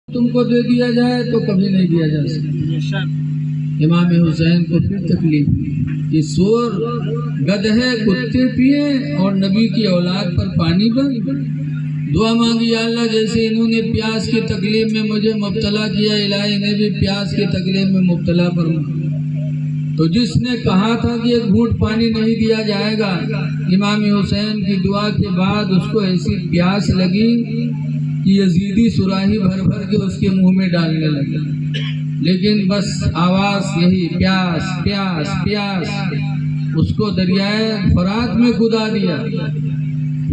تم کو دے دیا جائے تو کبھی نہیں دیا جا سکتا۔ امام حسین کو پھر تکلیف کہ سور گدھے کتے پیے اور نبی کی اولاد پر پانی بند۔ دعا مانگی یا اللہ جیسے انہوں نے پیاس کی تکلیف میں مجھے مبتلا کیا، الہی انہیں بھی پیاس کی تکلیف میں مبتلا فرما۔ تو جس نے کہا تھا کہ ایک گھونٹ پانی نہیں دیا جائے گا، امام حسین کی دعا کے بعد اس کو ایسی پیاس لگی کہ یزیدی سراہی بھر بھر کے اس کے منہ میں ڈالنے لگے، لیکن بس آواز یہی پیاس پیاس پیاس۔ اس کو دریائے فرات میں کدا دیا،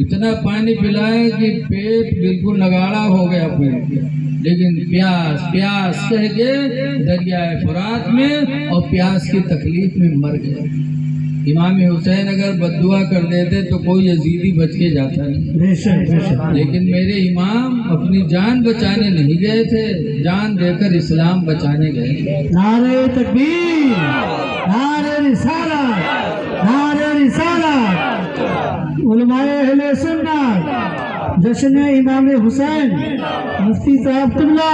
اتنا پانی پلائے کہ پیٹ بالکل نگاڑا ہو گیا پیٹ، لیکن پیاس پیاس کہہ کے دریائے فرات میں اور پیاس کی تکلیف میں مر گیا۔ امام حسین اگر بددعا کر دیتے تو کوئی یزیدی بچ کے جاتا نہیں، لیکن میرے امام اپنی جان بچانے نہیں گئے تھے، جان دے کر اسلام بچانے گئے۔ نعرہ تکبیر، نعرہ رسالت، نعرہ رسالت۔ علماء اہل سنت جشن امام حسین، مفتی صاحب قبلہ،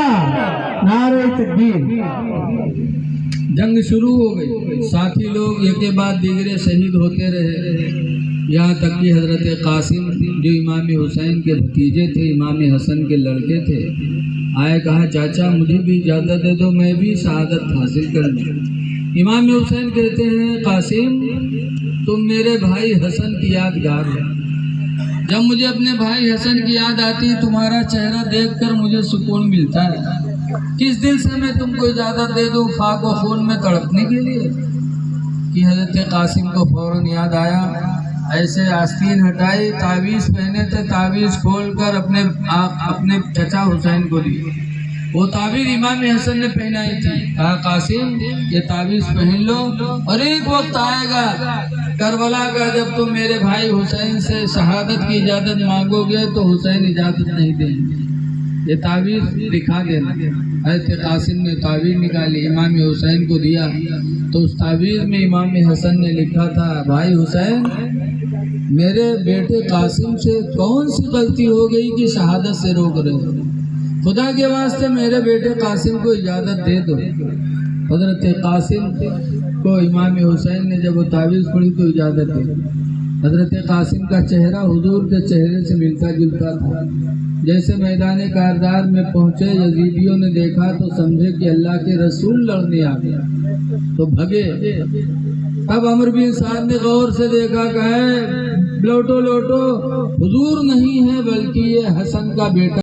نعرہ تکبیر۔ جنگ شروع ہو گئی، ساتھی لوگ ایک کے بعد دیگرے شہید ہوتے رہے، یہاں تک کہ حضرت قاسم جو امام حسین کے بھتیجے تھے، امام حسن کے لڑکے تھے، آئے کہا چاچا مجھے بھی اجازت دے دو، میں بھی شہادت حاصل کر لوں۔ امام حسین کہتے ہیں قاسم تم میرے بھائی حسن کی یادگار ہو، جب مجھے اپنے بھائی حسن کی یاد آتی تمہارا چہرہ دیکھ کر مجھے سکون ملتا ہے، کس دل سے میں تم کو اجازت دے دوں خاک و خون میں تڑپنے کے لیے؟ کہ حضرت قاسم کو فوراً یاد آیا، ایسے آستین ہٹائی، تعویذ پہنے تھے، تعویذ کھول کر اپنے چچا حسین کو دی، وہ تعویذ امام حسن نے پہنائی تھی، کہا قاسم یہ تعویذ پہن لو، اور ایک وقت آئے گا کربلا کا جب تم میرے بھائی حسین سے شہادت کی اجازت مانگو گے تو حسین اجازت نہیں دیں گے، یہ تعویذ دکھا دینا۔ حضرت قاسم نے تعویذ نکالی، امام حسین کو دیا، تو اس تعویذ میں امام حسن نے لکھا تھا بھائی حسین میرے بیٹے قاسم سے کون سی غلطی ہو گئی کہ شہادت سے روک رہے ہو، خدا کے واسطے میرے بیٹے قاسم کو اجازت دے دو۔ حضرت قاسم کو امام حسین نے جب وہ تعویذ پڑھی تو اجازت دی۔ حضرت قاسم کا چہرہ حضور کے چہرے سے ملتا جلتا تھا، جیسے میدان کاردار میں پہنچے یزیدیوں نے دیکھا تو سمجھے کہ اللہ کے رسول لڑنے آ گیا تو بھگے۔ اب عمرو بن سعد نے غور سے دیکھا کہ لوٹو لوٹو، حضور نہیں ہے بلکہ یہ حسن کا بیٹا